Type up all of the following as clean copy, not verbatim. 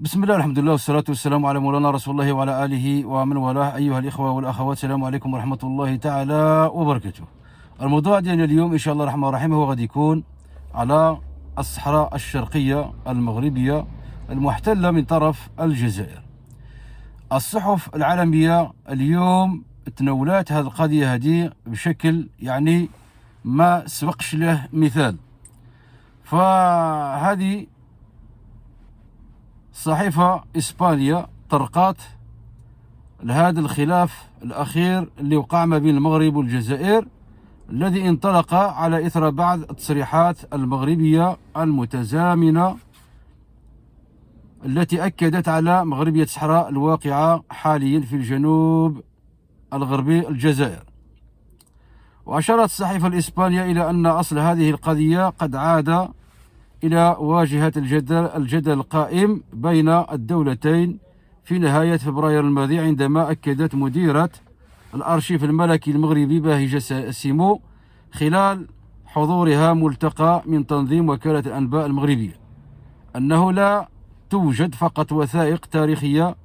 بسم الله الحمد لله والصلاة والسلام على مولانا رسول الله وعلى آله ومن والاه. أيها الإخوة والأخوات، السلام عليكم ورحمة الله تعالى وبركاته. الموضوع ديالنا اليوم إن شاء الله الرحمن الرحيم هو غادي يكون على الصحراء الشرقية المغربية المحتلة من طرف الجزائر. الصحف العالمية اليوم تناولات هذه القضية هذه بشكل يعني ما سبقش له مثال. فهذه صحيفة إسبانيا طرقات لهذا الخلاف الأخير اللي وقع ما بين المغرب والجزائر، الذي انطلق على إثر بعض التصريحات المغربية المتزامنة التي أكدت على مغربية الصحراء الواقعة حاليا في الجنوب الغربي الجزائر. وأشارت الصحيفة الإسبانية إلى أن أصل هذه القضية قد عاد إلى واجهة الجدل القائم بين الدولتين في نهاية فبراير الماضي، عندما أكدت مديرة الأرشيف الملكي المغربي باهجة سيمو خلال حضورها ملتقى من تنظيم وكالة الأنباء المغربية أنه لا توجد فقط وثائق تاريخية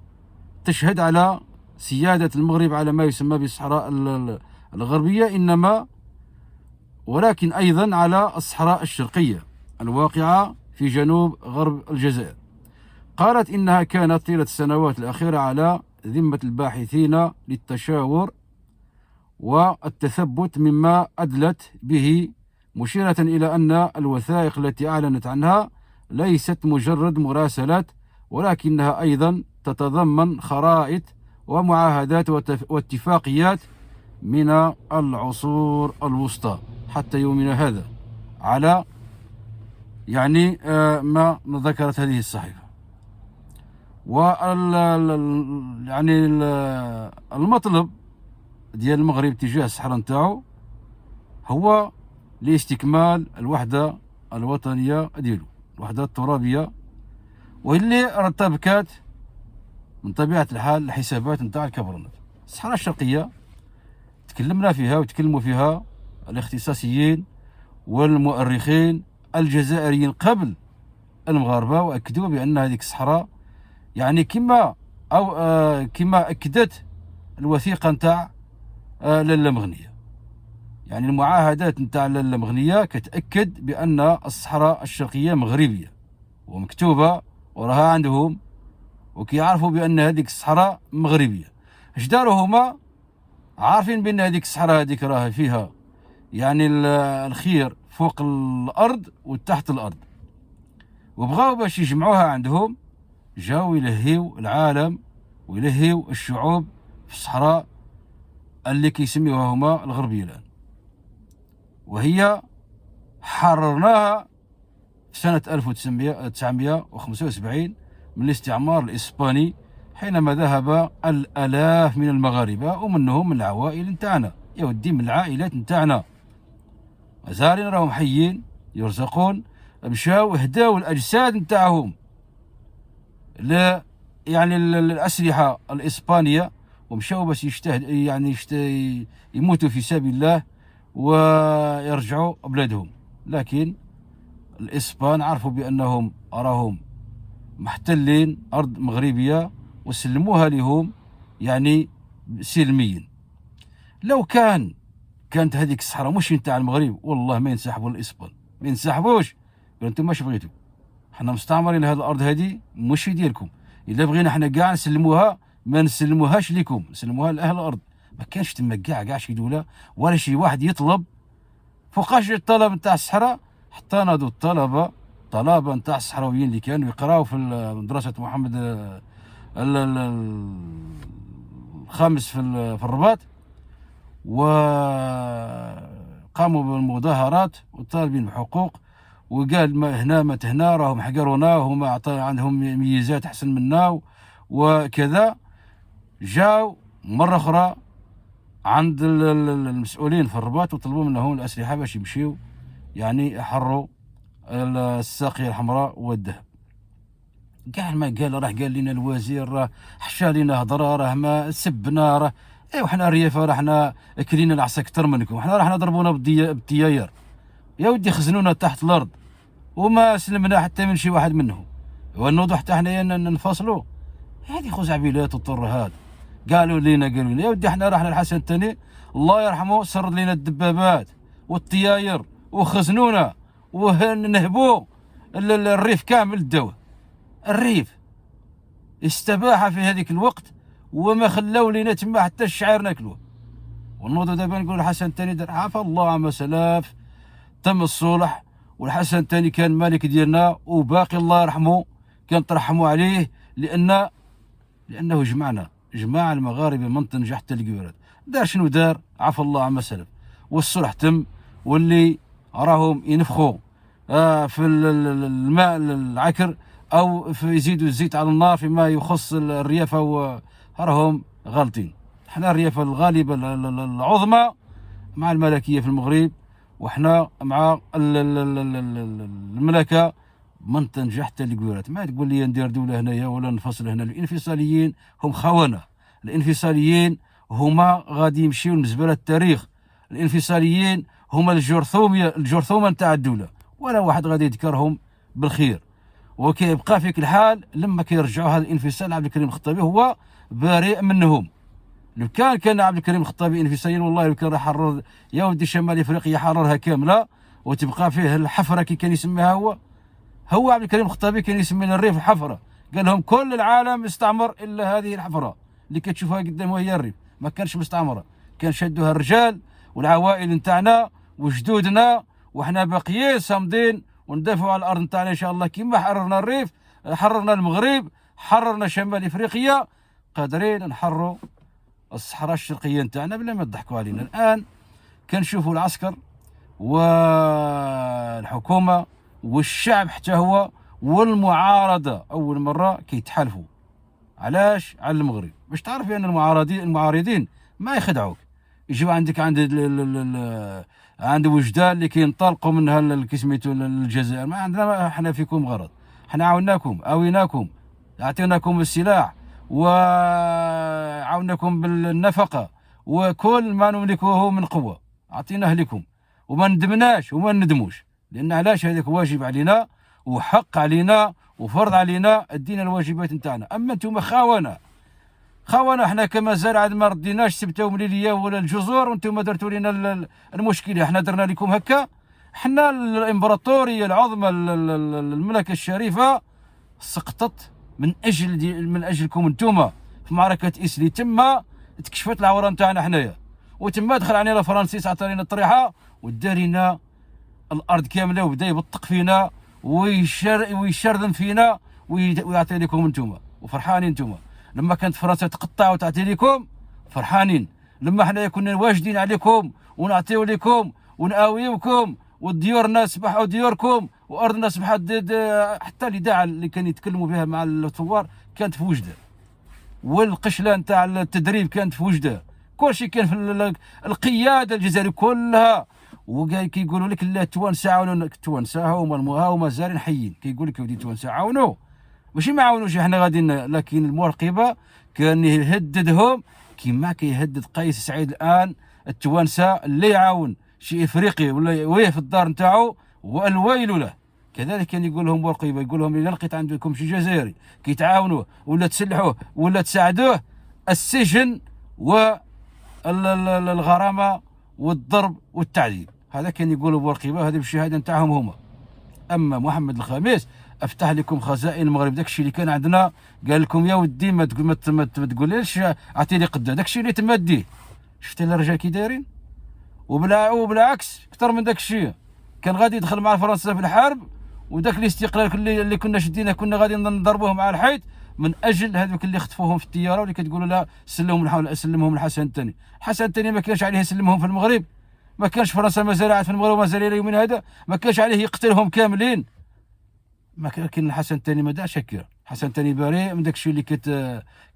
تشهد على سيادة المغرب على ما يسمى بالصحراء الغربية، ولكن أيضا على الصحراء الشرقية الواقعة في جنوب غرب الجزائر. قالت إنها كانت طيلة السنوات الأخيرة على ذمة الباحثين للتشاور والتثبت مما أدلت به، مشيرة إلى أن الوثائق التي أعلنت عنها ليست مجرد مراسلات، ولكنها أيضا تتضمن خرائط ومعاهدات واتفاقيات من العصور الوسطى حتى يومنا هذا، على يعني ما ذكرت هذه الصحيفة. يعني المطلب ديال المغرب تجاه الصحراء نتاعو هو لاستكمال الوحدة الوطنية ديالو، الوحدة الترابية، واللي ارتبكت من طبيعة الحال الحسابات نتاع الكبرنات. الصحراء الشرقية تكلمنا فيها وتكلموا فيها الاختصاصيين والمؤرخين الجزائريين قبل المغاربة، وأكدوا بأن هذيك الصحراء يعني كما أكدت الوثيقة نتاع لاله مغنية، يعني المعاهدات نتاع لاله مغنية كتأكد بأن الصحراء الشرقية مغربية ومكتوبة وراها عندهم، وكيعرفوا بأن هذيك الصحراء مغربية. اش داروا هما؟ عارفين بأن هذيك الصحراء هذيك راها فيها يعني الخير فوق الأرض وتحت الأرض، وبغاو باش يجمعوها عندهم، جاو يلهيو العالم ويلهيو الشعوب في الصحراء اللي كيسميوها هما الغربية الآن، وهي حررناها في سنة 1975 من الاستعمار الإسباني، حينما ذهب الآلاف من المغاربة ومنهم من العوائل نتاعنا، يا ودي من العائلات نتاعنا مازالين راهم حيين يرزقون، مشاو هداو الأجساد نتاعهم يعني الأسلحة الإسبانية، ومشاو باش يموتوا في سبيل الله ويرجعوا بلادهم. لكن الإسبان عرفوا بأنهم أراهم محتلين أرض مغربية وسلموها لهم يعني سلميا. لو كانت هذيك الصحراء مش نتاع المغرب، والله ما ينسحبوا الإسبان، ما ينسحبوش. انتم واش بغيتوا؟ حنا مستعمرين هذه الأرض، هذه مش ديالكم. إلا بغينا حنا كاع نسلموها، ما نسلموهاش لكم، نسلموها لأهل الأرض. ما كانش تما كاع شي دولة ولا شي واحد يطلب فوقاش الطلب نتاع الصحراء، حتى ناضوا طلبة نتاع الصحراويين اللي كانوا يقراو في مدرسة محمد الخامس في الرباط، وقاموا بالمظاهرات وطالبين بحقوق، وقال ما هنا ما تهنا راهم حقرونا وهما عندهم ميزات احسن منا وكذا. جاو مرة أخرى عند المسؤولين في الرباط وطلبوا منهم الأسلحة باش يمشيو يعني يحروا الساقية الحمراء والذهب. كاع ما قال لنا الوزير، راه حشا لنا هضره، راه ما سبنا، راه ايوا حنا الريافه، راه حنا اكلين العصا اكثر منكم، حنا راه ضربونا بالتياير، يا ودي خزنونا تحت الارض وما سلمنا حتى من شي واحد منهم. ونوضوا حتى حنايا ننفصلوا. هذه خزعبيلات والطرهات. قالوا لنا يا ودي احنا رحنا الحسن الثاني الله يرحمه سرد لنا الدبابات والطياير وخزنونا ونهبوا الريف كامل الدواء. الريف استباح في هذيك الوقت وما خلاو لنا تما حتى الشعير ناكلوه. ونوضوا دابا نقول الحسن الثاني عفا الله عما سلاف، تم الصلح، والحسن الثاني كان مالك ديالنا وباقي الله يرحمه كان ترحموا عليه لانه جماع المغاربه من طنجة حتى الكويرات. دار شنو دار؟ عفا الله عما سلف، والصلح تم، واللي راهم ينفخوا في الماء العكر او في يزيدوا الزيت على النار فيما يخص الريافه راهم غالطين. احنا الريافه الغالبه العظمى مع الملكيه في المغرب، وحنا مع المملكه من طنجة حتى الكويرات. ما تقول لي ندير دوله هنايا ولا نفصل هنا. الانفصاليين هم خونه، الانفصاليين هما غادي يمشيو لمزبله التاريخ، الانفصاليين هما الجرثومه نتاع الدوله، ولا واحد غادي يذكرهم بالخير. وكيبقى فيك الحال لما كيرجعوا هذا الانفصال عبد الكريم الخطابي هو بريء منهم. لو كان عبد الكريم الخطابي انفصاليا والله لو كان راح حرر يا ودي شمال افريقيا حررها كامله وتبقى فيه الحفره كي كان يسميها هو عبد الكريم الخطابي كان يسمي الريف الحفره. قال لهم كل العالم استعمر الا هذه الحفره اللي كتشوفها قدام وهي الريف، ما كانش مستعمره، كان شدوها الرجال والعوائل نتاعنا وجدودنا، وحنا باقيين صامدين وندافعوا على الارض نتاعنا ان شاء الله. كيما حررنا الريف، حررنا المغرب، حررنا شمال افريقيا، قادرين نحرروا الصحراء الشرقيه نتاعنا بلا ما تضحكوا علينا. الان كنشوفوا العسكر والحكومه والشعب حتى هو والمعارضه اول مره كيتحالفوا. علاش؟ على المغرب، باش تعرف بان المعارضين ما يخدعوك. يجيو عندك عند وجدان اللي كينطلقوا منها كسميتو الجزائر. ما عندنا احنا فيكم غرض، احنا عاوناكم اويناكم، اعطيناكم السلاح وعاوناكم بالنفقه وكل ما نملكه من قوه اعطيناه لكم، وما ندمناش وما ندموش. لان علاش؟ هذاك واجب علينا وحق علينا وفرض علينا، ادينا الواجبات نتاعنا. اما انتم خونه احنا كما زال عاد ما رديناش سبته ومليليه ولا الجزر، وانتم درتوا لنا المشكله. احنا درنا لكم هكا، احنا الامبراطوريه العظمى المملكه الشريفه سقطت من اجلكم انتم في معركه اسلي. تما تكشفت العوره نتاعنا حنايا، وتما دخل علينا فرنسيس عطى لنا الطريحه ودارينا الارض كامله وبدا يبطق فينا ويشرذم فينا ويعطي لكم انتم، وفرحانين انتم. لما كانت فرنسا تقطع وتعطي لكم فرحانين، لما حنا كنا واجدين عليكم ونعطيو لكم ونآويوكم وديورنا اصبحوا ديوركم وارضنا اصبحت حتى الاذاعه اللي كانوا يتكلموا بها مع الثوار كانت في وجده، والقشله نتاع التدريب كانت في وجده، كل شيء كان في القياده الجزائريه كلها. وقال كيقولوا لك لا التوانسه عاونوا، التوانسه هما زارين حيين. كيقول لك ودي التوانسه عاونوا، ماشي ما عاونوش احنا غاديين. لكن المراقبه كان يهددهم كما كيهدد قيس سعيد الان التوانسه اللي يعاون شي افريقي ولا ويه في الدار نتاعو والويل له. كذلك كان يقول لهم مراقبه، يقول لهم اذا لقيت عندكم شي جزائري كيتعاونوه ولا تسلحوه ولا تساعدوه السجن والغرامه والضرب والتعذيب. هذا كان يقولوا مراقبه، هذه بالشهاده نتاعهم هما. اما محمد الخامس افتح لكم خزائن المغرب، داكشي اللي كان عندنا قال لكم يا ودي ما تقوليش اعطيني قدا، داكشي اللي تما ديه. شفتي الرجال كي دايرين، وبالعكس اكثر من داكشي. كان غادي يدخل مع فرنسا في الحرب، وداك الاستقلال اللي كنا شديناه كنا غادي نضربوه مع الحيط من اجل هذوك اللي خطفوهم في الطياره واللي كتقولوا لا سلمهم الحسن الثاني. الحسن الثاني ما كانش عليه يسلمهم في المغرب، ما كانش فرنسا مازال عاد في المغرب ومازال الى يومنا هذا ما كانش عليه يقتلهم كاملين. ما كان الحسن الثاني ما داش هكا. الحسن الثاني بريء من داكشي اللي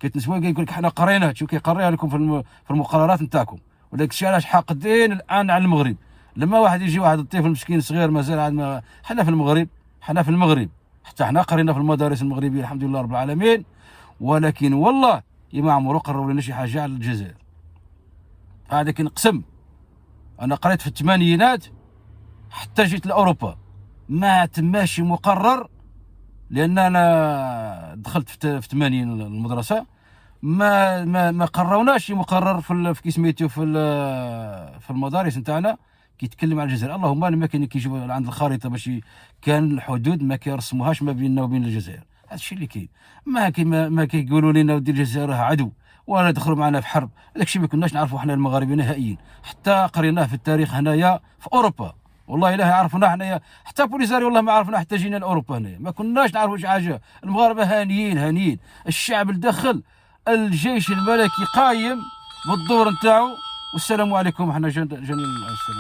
كتنسوا. يقول لك حنا قرينا هادشي وكيقريها لكم في المقررات نتاعكم. وداك الشيء علاش حاقدين الان على المغرب. لما واحد يجي واحد الطفل مسكين صغير مازال عاد حنا في المغرب حتى حنا قرينا في المدارس المغربيه الحمد لله رب العالمين، ولكن والله ما عمرو قرروا لنا شي حاجه على الجزائر. هذا كنقسم. انا قريت في الثمانينات حتى جيت لاوروبا ما تماشي مقرر لان انا دخلت في 80 المدرسه، ما قراوناش شي مقرر في كي سميتو في المدارس نتاعنا كيتكلم على الجزائر. اللهم لما كان كيجيبوا عند الخريطه باش كان الحدود ما كيرسموهاش ما بيننا وبين الجزائر. هذا الشيء اللي كاين. ما كيقولوا لنا ودي الجزائر راه عدو ولا دخلوا معنا في حرب. هذاك الشيء ما كناش نعرفوا حنا المغاربه نهائيا، حتى قريناه في التاريخ هنايا في اوروبا. والله الا عرفنا حنايا، حتى بوليزاري والله ما عرفنا حتى جينا لاوروبا هنايا، ما كناش نعرفوا شي حاجه. المغاربه هانيين هانيين، الشعب الدخل، الجيش الملكي قايم بالدور نتاعو. والسلام عليكم. حنا جاني السلام.